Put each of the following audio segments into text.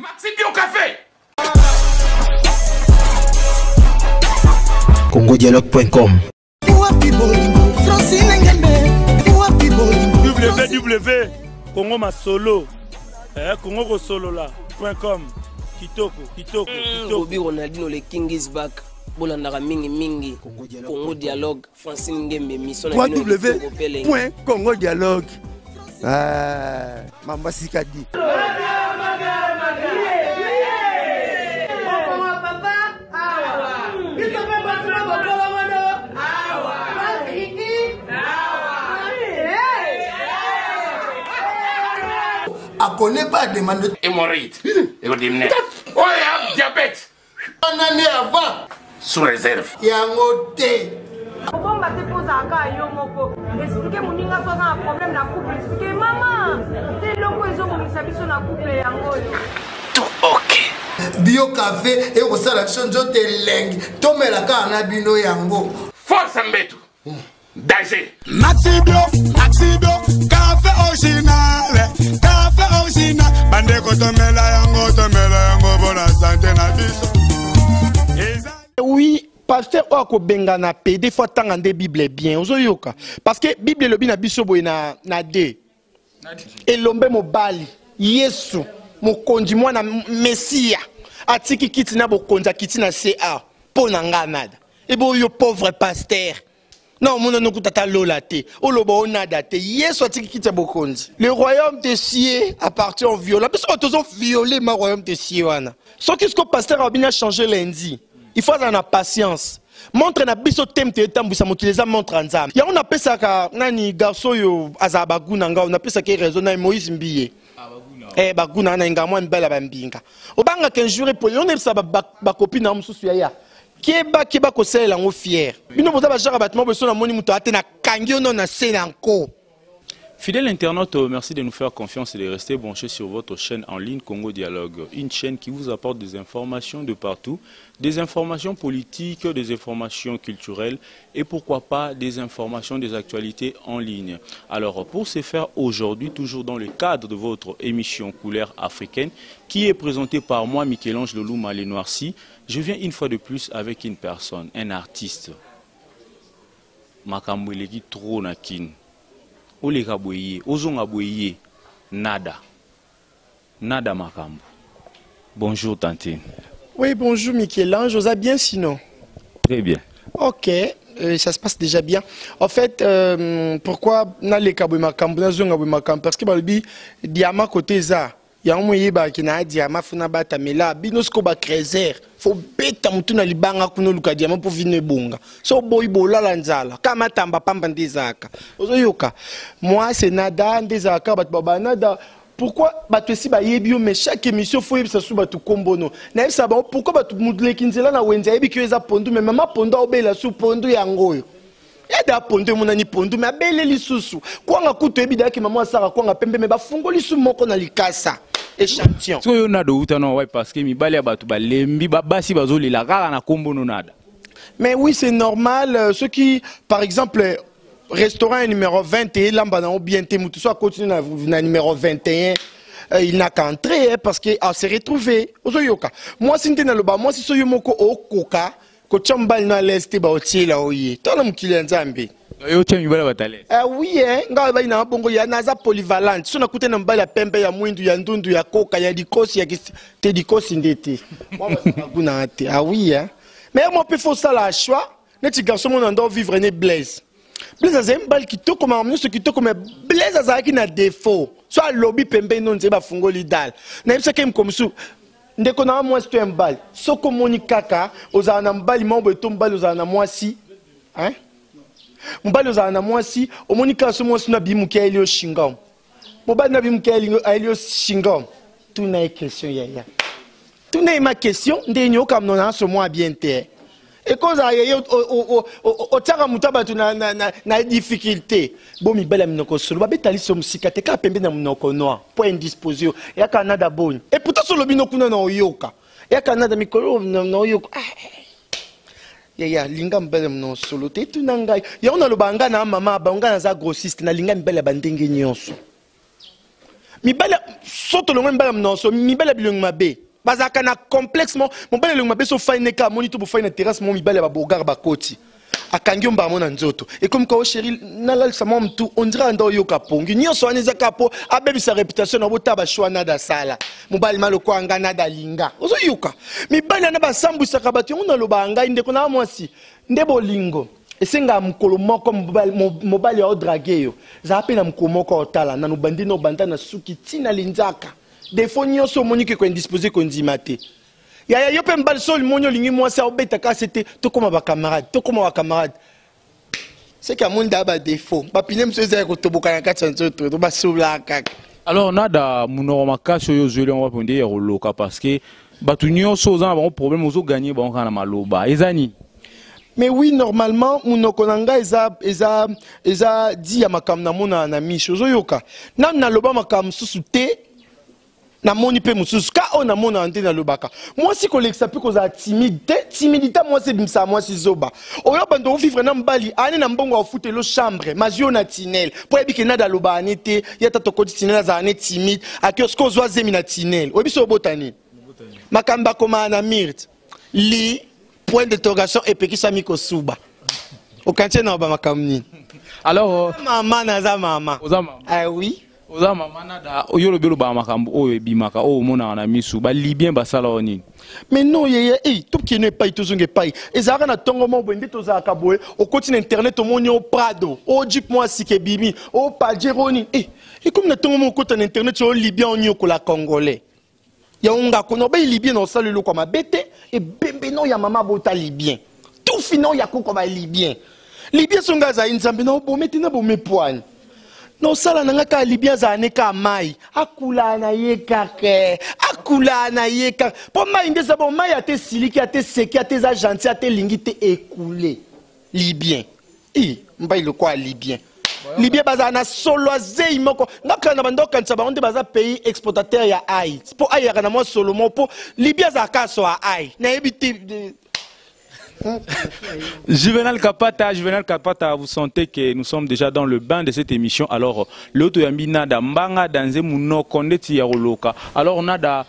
Maxi Bio Café. CongoDialogue.com www Congo Masolo Congo Solo là.com Kitoko Bobby Ronaldinho le King is back. Bolandaka mingi Congo Dialogue Francine Ngembe mission www.congodialogue. Mama Sikadi. On connaît pas demande Hémorroïde. Oh, il y a diabète. une année avant. Sous réserve. Il y a un hôtel. Bon, bah, tu poses à cas, expliquez mon ninga soit un problème dans le couple. Expliquez, maman, c'est le coup, ils ont mis sa vie sur la couple et en gros. Tout ok. Bio café et au salade de lengue. Tomez la carte à Bino Yango. Force en bétou. Danger. Maxi Bio, café original. Café original. Bande kotomela yango pour la santé na biso. Oui, pasteur Oko Bengana P, des fois tant en des Bible bien, ozoyoka. Parce que Bible le bina biso boy na de. Et l'ombe mo bali, Yesu, mo kondi mwana Messia. Atiki kiti na bo konza kiti na CA. Po nanga nada. Et bo yo pauvre pasteur. Non, mon nom est lola te. Olobo onada te. Yesu atiki kiti bo konzi. Le royaume des cieux appartient au violent. Parce que tous ont violé ma royaume des cieux wana. Sauf que ce pasteur a bien changé lundi. Il faut avoir patience. Montre na biso temte tambisa motileza montre nzambe. Ya on appelle ça ka nani garçon yo azabaguna nga on appelle ça que raison na Moïse Mbiye. Baguna na ngamwa mbela bambinga. Obanga qu'un jour pour on est ça ba copine na mususu ya. Keba ko sela ngo fier. Bino boza ba jara batmo beso na moni muto atena kangi ono na sela encore. Fidèles internautes, merci de nous faire confiance et de rester branchés sur votre chaîne en ligne Congo Dialogue. Une chaîne qui vous apporte des informations de partout, des informations politiques, des informations culturelles et pourquoi pas des informations des actualités en ligne. Alors pour ce faire aujourd'hui, toujours dans le cadre de votre émission Couleur africaine, qui est présentée par moi, Michel-Ange Lolouma Les Noircis, je viens une fois de plus avec une personne, un artiste. Makambo eleki trop na kin. Oleka boye, ozonga boye, nada makambo. Bonjour Tantine. Oui, bonjour Michel-Ange, vous allez bien sinon? Très bien. Ok, ça se passe déjà bien. En fait, pourquoi naleka boye makambo, nazonga boye makambo? Parce que balbi diamant côté za. Il y a un moyen qui n'a diamant funa bata mela binosko ba créer faut beta mutu na libanga kuno luka diamant pour venir bonga so boy bola la nzala kama tamba pamba ndezaka ozoyoka moi c'est nada ndezaka bat baba nada pourquoi bato si ba yebio mais chaque émission faut yebisa sou batu kombono na yebisa ba pourquoi batu mudle kinzela na wenza yebi ki eza pondu mais mama pondu obela sou pondu yangoyo yada pondu monani pondu mais abele lisusu kwanga kuto yebi daki mama sara kwanga pembe mais ba fungoli sou moko na likasa échantillon. Si on a de non, ouais, parce que mi balé batu balembi babasi bazoli la rara na kombo nonada. Mais oui, c'est normal. Ceux qui, par exemple, restaurant numéro 21, là, on bien témoutou, soit continue na numéro 21, il n'a qu'à entrer parce que s'est retrouvé. Moi, si na loba, moi si so yomoko o koka, ko chambal na leste ba otie la oye. Tona mukile nzambe. Oui, nga ba ina bongo ya naza polyvalente. So na kute na mbala pembe ya mwindu ya ndundu ya koka ya dikosi ya te dikosi ndete. Moi ba kuna ate. Ah oui Mais moi peut faut ça la choix. Neti garçon mon ando vivre ne Blaise. Blaise azem bal kitoko ma mnusu kitoko mais Blaise azaki na défaut. Soit lobby pembe non nzeba fungoli dal. Na yebisa kem komsu. Ndeko na moi c'est un bal. Soko moni kaka ozana mbali mambo etombali ozana moi si. Hein? Mbali ozana moi si omonika so moi na bimuki elio shingam. Boba na bimuki elio shingam. Tout na question ya. Tout na ma question ndenyo kam non so moi bien te. Et quand ça y o tsaka mutaba tu na difficulté. Bo mi bala minoko solo ba betali so musika te ka pembe na minoko noa. Point indisposition. Ya Canada bon. Et pourtant so lobino kuna na oyoka. Ya Canada mikolo na oyoka. Ya linga mbele mno solo te tu nangai. Ya ona lobanga na mama ba nga na za grossiste na linga mbele bandenge nyonso. mibale soto longo mbala mnoso mibale bilongo mabe bazaka na complexement mobale longo mabe so faine ka moni to bo faine terrasse mo mibale ba bogar ba koti akangi mba mona nzoto et comme ka o chéri nalal sama mtu on dirait ndo yo kapongi nyoso aneza kapo abebi sa réputation na bota ba shwana da sala mobali maloko anga na da linga ozo yuka mibale na ba sambu sakabati on na loba anga inde kona mwasi ndebo lingo esenga mukolo moko mobali ya draguer yo za pe na mukolo moko otala na no bandino banda na suki tina linzaka defo nyoso monike ko indisposé ko ndimate ya yo pe mbali sol monyo lingi mwasi obeta ka c'était to koma ba camarade c'est que monde ba défaut ba pine mseza ko toboka na kati nzoto to ba soula kaka. Alors nada munoro makasho yo zeli on va ponder ya loka parce que batu nyoso za ba problème ozo gagner ba on kana maloba ezani. Mais oui, normalement, munokonanga eza dit ya makam na mona na misho zoyoka. Na na loba makam susute na moni pe mususu ka on na mona ante na lobaka. Moi si koleksa pe koza timidité moi c'est bimsa moi si zoba. Oyo bando vivre na mbali ane na mbongo ofute lo chambre, mazio na tinel. Po ebike na da loba anete, yata to koti tinel za ane timide, akiosko zo zemi na tinel. Obi so botani. Makamba koma na mirt. Li point d'interrogation et puis qui s'ami ko suba. Au kantie na ba makamni. Alors maman naza mama. Ozama. Ah oui. Ozama manada oyolo belo ba makambo oyo bimaka o mona na misu ba libien ba sala oni. Mais non yeye tout qui ne pas tozonge pas. Ezara na tongo mo bende tozaka boye au continent internet au moni au Prado. O jeep moi sike bimi, o Pajeroni. Et comme na tongo mo continent internet au libien on yoko la congolais. Ya unga kono ba libien no salu lo kwa mabete et bembe no ya mama bota libien. Tout fino ya ko ba libien. Libien songa za inzambe no bo metina bo mepoane. No sala nanga ka libien za neka mai. Akula na ye kake. Akula na ye kake. Po mai ndeza bo mai ate siliki ate seki ate za gentil ate lingi te écoulé. Libien. Mba ile kwa libien. Libye baza na solo azei moko ngaka na bandoka ntsa baonde baza pays exportateur ya ai po ai ya na mo solo mo po Libye za kaso a ai na ebiti. Juvenal Kapata, vous sentez que nous sommes déjà dans le bain de cette émission. Alors l'auto yambina da mbanga danze muno kondeti ya roloka. Alors on a da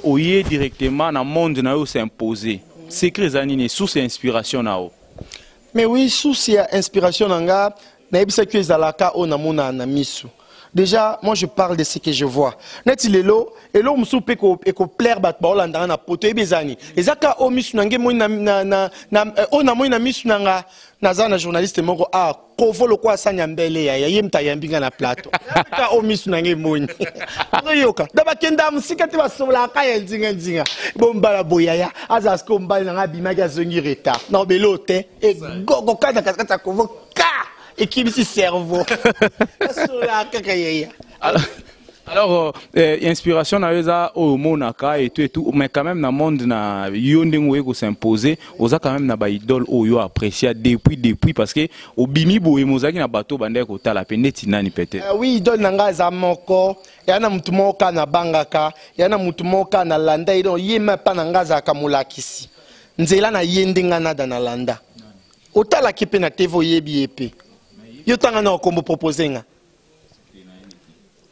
oye directement na monde na yo s'imposer. Secret zanine source et inspiration na o. Mais oui, source et inspiration nanga. Déjà, moi je parle de ce que je vois. Net il est là, et là on se peut que plaire bat ba Hollande na poto e bezani. Ezaka o misu nange mo na ona mo na misu nanga na journaliste moko kovo lo kwa sanya mbele ya yemta yambinga na plateau. Ka o misu nange mo ni. Yoka, daba kenda musika te basola ka yenzinga. Bomba boyaya, azasko mbali nanga bimaki azongi retard. Non belote e gogo kada kata kovo ka et qui me cerveau. Alors, inspiration na eza au monaka et tout, mais quand même na monde na yondeng ko s'imposer, oza quand même na ba idole o yo apprécier depuis parce que au bimi boye mozaki na bateau bande ko tala peneti nani peut-être. Oui, idole nanga za moko, yana mutu moka na bangaka, yana mutu moka na landa ido yema pa nanga za kamulakisi. Nzela na yendenga na da na landa. Otala kipe na tevo yebi epe. Yo tanga na kombo proposer nga.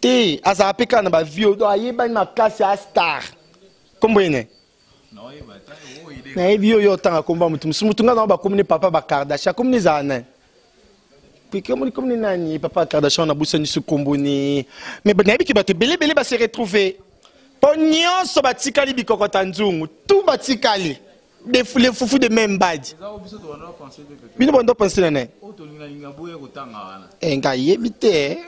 Te aza apeka na ba vio do ayeba na classe ya star. Kombo ene. Na ebio yo tanga komba mutu nga na ba komune papa ba Kardashian komune za na. Puis komune nani papa Kardashian na busa ni su kombo ni. Mais ba na ebi ki ba te bele ba se retrouver. Pognon so ba tikali bikokota nzungu. Tout ba tikali. Les foufous de même badge. Bino bondo penser na ne. Nga yebite.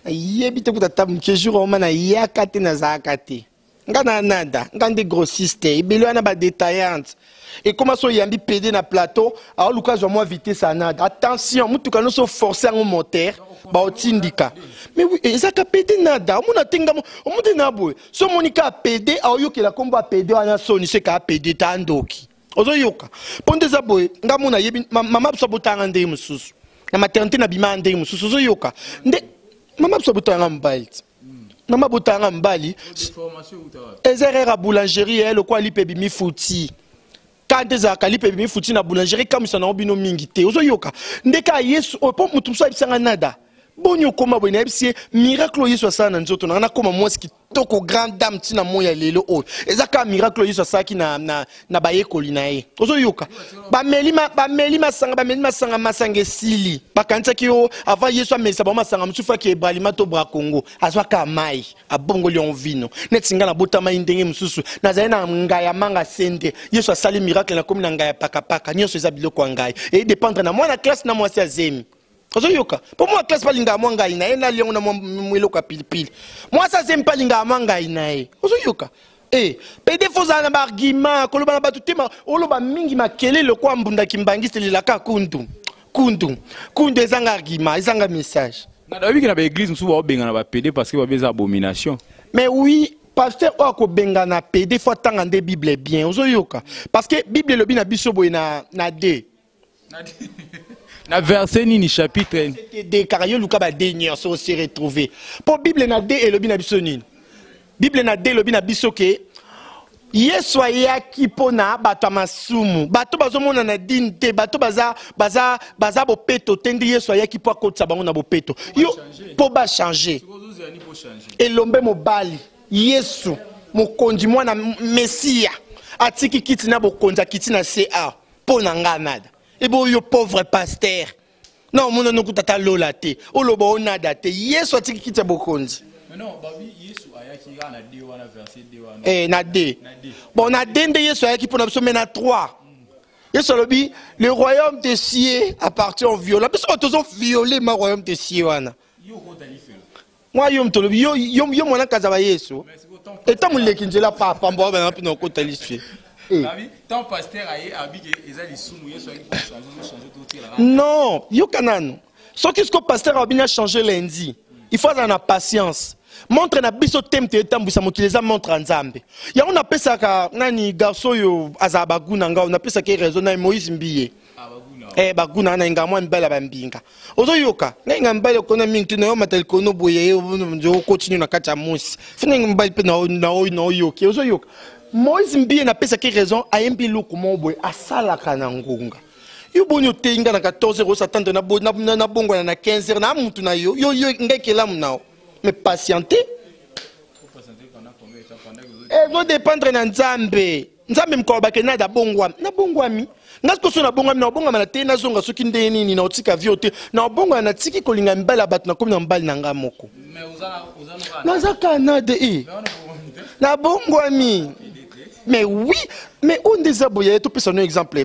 Yebite kutata mkejuro mana yakate na zakate. Nga na nada, nga des grossistes, ibelo na ba détaillante. Et comment so yambi pédé na plateau, alors Lucas doit moi vitesse à nada. Attention, mutu kano so forcer un moteur, ba otindika. Mais oui, ezaka pédé nada, on a tenga on monte na boy. So monika pédé, alors yo ke la combat pédé ana soni se ka pédé tandoki. Ozo yoka. Ponde za boy, nga mona yebi mama so botanga ndé mususu. Na maternité na bima ndé mususu ozo yoka. Nde mama so botanga mbali. Mama botanga mbali. Ezerera boulangerie elle quoi lipe bimi fouti. Quand eza kalipe bimi fouti na boulangerie comme ça na obino mingi te. Ozo yoka. Ndeka Yesu opo mutu so ibisanga nada. bonyo koma boy na bisie miracle yesu sa na nzoto na koma mwasi kitoko grande dame tina moya lelo o ezaka miracle yesu sa ki na bayekoli na ye ozo yoka ba melima sanga masanga sili bakantsa ki o avant yesu amesa ba masanga msufa ki ebalima to bra Congo azwaka mai abongoli on vino netinga na botama indenge msusu na zaina ngaya manga sende yesu asali miracle na komi na ngaya paka nyonso eza biloko ngai et dépendre na mwana classe na mwasi azemi ozo yoka po moi classe palinga mwanga ina ena liongo na mwelo ka pilipili moi ça c'est palinga mwanga ina e ozo yoka pede foza na argument koloba na batu tema oloba mingi makele le kwa mbunda kimbangiste lilaka kundu ezanga argument ezanga message na dabi na ba église msuba obenga na ba pede parce que ba beza abomination mais oui pasteur ko benga na pede faut tanga de bible bien ozo yoka parce que bible lobi na biso boy na D na verset ni chapitre de karayo luka ba dernier so se retrouver pour bible na D et lobi na biso nini bible na D lobi na biso ke yesu ayaki pona bato masumu bato bazomona na dine te bato baza bopeto tendi yesu ayaki po akotisa bango na bopeto yo po ba changer elombe mobali yesu mokonzi mwana mesia atiki kiti na bokonzi akiti na CA po na nga nada ebo yo pauvre pasteur non mona nokutata lola te oloba onada te yesu atiki kiti ya bokonzi non babi yesu ayaki na D wana verset D wana na D bon na D nde yesu ayaki pona biso mais na 3 yesu lobi le royaume des cieux appartient au violent biso tozo violer ma royaume des cieux wana yo kotalifelo moi yo mtolobi yo mwana kaza ba yesu eta muleki njela papa mbo ba na pino kotalifelo babi tant pasteur aye abike ezali sumu yesu ayaki changer tout tira non yo kanano soki ce que pasteur a bien changer lundi il faut avoir la patience montre na biso temte etambwisa mokileza montre nzambe ya on apesa ka nani garçon yo azabaguna nga on apesa ke raison na Moïse Mbiye baguna na ngamwa mbala bambinga ozo yoka nga mbala kona mingi na yo matel kono boye yo continue na kata musi fina mbala pe na yoki ozo yoka Moïse Mbiye na pesa ke raison ayembi luku moboy asala kana ngunga yo bonyo tenga na 14h satande na bongo na 15h na mutu na yo ngekela munao mais patienter vous dépendre na nzambe mkoba ke na da bongwami ngasko so na bongwami na bongwami na te na zonga soki nde nini na otika viote na bongo na tiki kolinga mbala bat na komi na mbali na nga moko na za Canada na bongwami mais oui mais on des aboya tout peut sonner exemple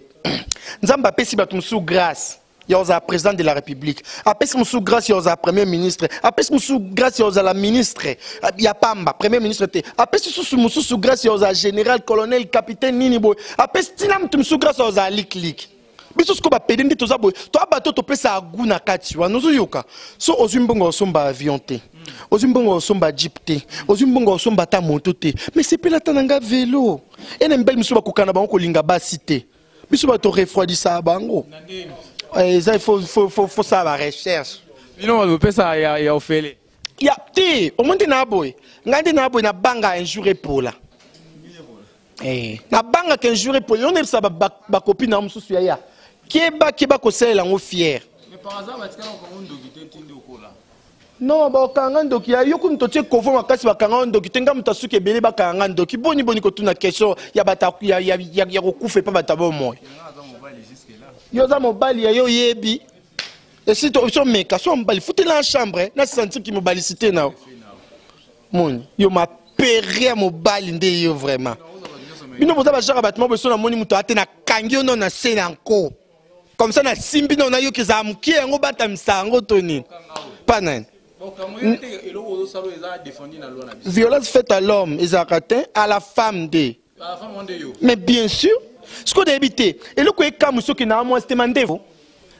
nzamba pesi batum sous grâce il y a président de la République. Après ce sous grâce, il y a premier ministre. Après ce sous grâce, il y a la ministre. Il y a Pamba, premier ministre. Après ce sous grâce, il y a général, colonel, capitaine, Ninibo. Après ce sous grâce, il y a lik. Biso ce qu'on va pédé de tout ça, toi bateau to pesa aguna kati wa nozo yoka. So ozumbongo somba avion te. Ozumbongo somba jeep te. Ozumbongo somba ta moto te. Mais c'est pas la tananga vélo. Et n'embel miso ba kokana ba ko linga ba cité. Biso ba to refroidissa bango. Il faut ça la recherche. Non, on peut ça y a offert. Ya ti, au monde na boy. Ngandi na boy na banga un jour pour là. Na banga qu'un jour pour on aime ça ba copine na mususu ya. Keba ko sela ngo fier. Mais par hasard batika ko ndokite tinde okola. Non, ba kanga ndoki ya yo kun totie kovo makasi ba kanga ndoki tenga mutasuke bele ba kanga ndoki boni ko tuna question ya bata ya kokufa pa batabo moyo. Yoza mobali ya yo yebi et si tu so meka so mobali foutu la chambre na sentir ki mobali cité na mon yo ma péré mobali nde yo vraiment bino boza ba jara batmo beso na moni muto ate na kangi ono na sena nko comme ça na simbi na yo kiza muki ngo bata msango toni panan violence faite à l'homme et à la femme de mais bien sûr ce qu'on a évité et le coup est comme ce qui n'a moins c'était mandévo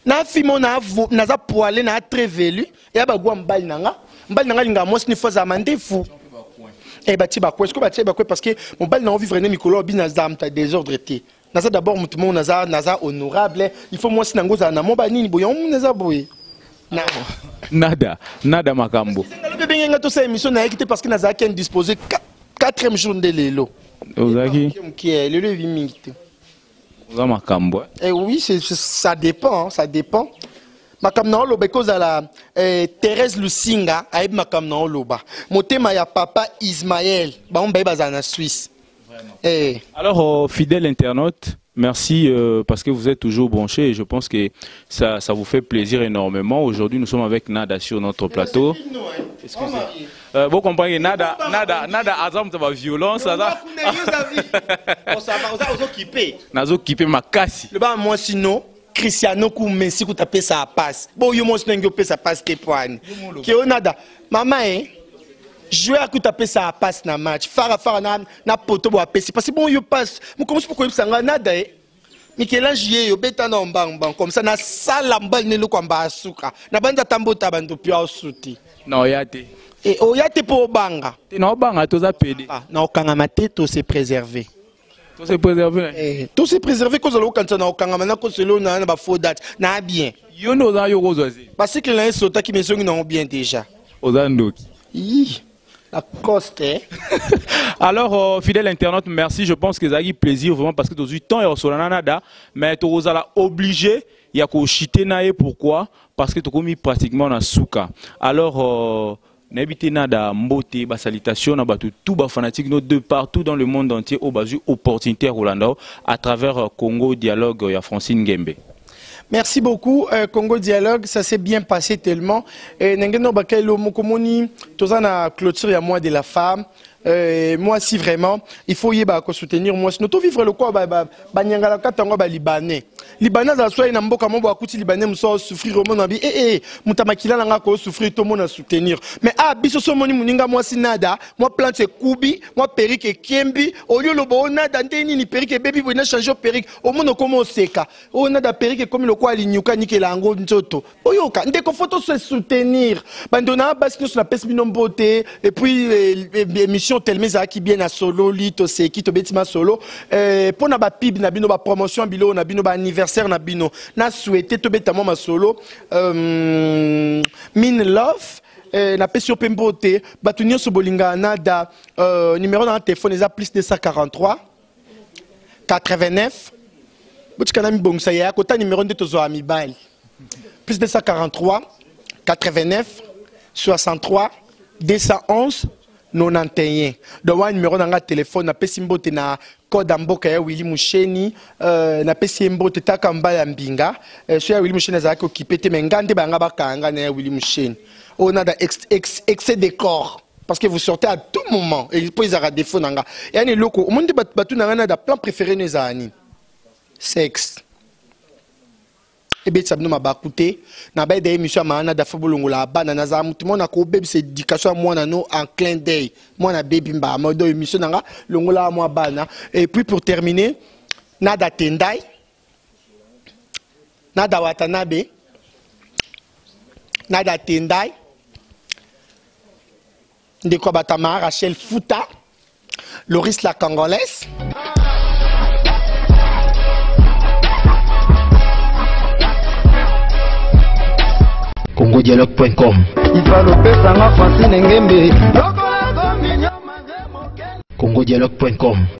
na fimo na za poilé na très velu et ba gwa mbali nanga linga moi ni fois mandévo et ba ti ba quoi est-ce que ba ti ba quoi parce que mon bal na vivre né mikolo bi na za mta désordre té na za d'abord mutumo na za honorable il faut moi sinango za na mo ba nini boyon na za boye nada makambo le bien nga to sa émission na équité parce que na za ken disposer 4e jour de lelo ozaki qui est le levi mingi. Makambo. Oui, ça dépend, ça dépend. makam na oloba ekozala Thérèse Lusinga ayeb makam na oloba motema ya papa Ismaël bango baye bazala na Suisse. Alors fidèle internaute, merci parce que vous êtes toujours branchés et je pense que ça vous fait plaisir énormément. Aujourd'hui nous sommes avec Nada sur notre plateau. Excusez. Vous comprenez, Nada azam de violence. Nazo kipe makasi. Le ba moi sinon Cristiano ku Messi ku taper sa passe. Bon yo mo sinengo pe sa passe te poane. Ki o Nada. Mama jouer à coup taper sa passe na match. Fara na poto bo apesi parce que bon yo passe. Mo commence pour ko sanga Nada Michel-Ange yo beta na mbang comme ça na sala mbal ne lo kwamba asuka. Na banda tambota bandu pia osuti. Non yate. Et oyate po banga. Non banga toza pede. Na okanga mateto se préserver. Tout se préserver. Tout se préserver cause lo kanta na okanga mana ko selo na ba faux date na bien. Yo no za yo gozozi. Parce que là sota ki mesongi na bien déjà. Ozandoki. La coste. Alors, fidèle internaute, merci. Je pense que ça a eu plaisir vraiment parce que tout le temps, il y a un nada, mais tu es obligé, il y a qu'au chiter nae. Pourquoi? Parce que tu as mis pratiquement dans souka. Alors, n'habitez nada, mbote, ba salutation, na tout ba fanatique de partout dans le monde entier au basu opportunité Rolando à travers Congo Dialogue, il y a Francine Gembe. Merci beaucoup, Congo Dialogue, ça s'est bien passé tellement. Nengeno Bakelo Mokomoni, Tozana clôture ya moi de la femme. Moi si vraiment, il faut y soutenir moi. Sinon, vivre le quoi, Banyangala Katango Libanais. Libanais à soi, Namboka Mobo Akuti Libanais, Moussa souffrir au monde, Mutamakila Nanga ko souffrir, tout le monde à soutenir. Mais biso somoni Muninga, moi si nada, moi plante Koubi, moi Perique et Kiembi, au lieu le bon nada, ni Perique baby, vous n'avez changé Perique, au monde comme au Seka, au nada Perique comme le quoi, l'Inyuka, Nikelango, Nzoto. Oyoka, dès qu'on faut se soutenir, Bandona, Baskin sur la peste beauté, et puis émission tellement qui bien à solo, lito, c'est qui te bêtima solo, pour na ba pib, na bino ba promotion, bilo, na bino ba anniversaire, na bino, na souhaité te bêta ma solo, Min Love, na pe sur Pembote, batunio so bolinga nada, numéro dans le téléphone, ils a plus de 143 89. Boutikanami bon ça y a côté numéro de tozo amibal. Plus de 143 89 63 211 91. Donc un numéro dans le téléphone na pesimbote na code amboka ya Willy Musheni na pesimbote takamba mbinga so ya Willy Musheni za ko kipete mengande banga bakanga na Willy Musheni. On a excès de corps parce que vous sortez à tout moment et puis ils ont défaut nanga. Et ani loko au monde batu nanga da plan préféré les ani. Sexe. Et bien ça m'a bakouté na ba des émissions maana da fobolongo la bana na za mutu mona ko baby c'est éducation moi na no en clin d'œil moi na baby mba modo émission nanga longola moi bana. Et puis pour terminer nada tendai nada watanabe nada tendai de quoi batama Rachel Fouta Loris la Congolaise. CongoDialogue.com CongoDialogue.com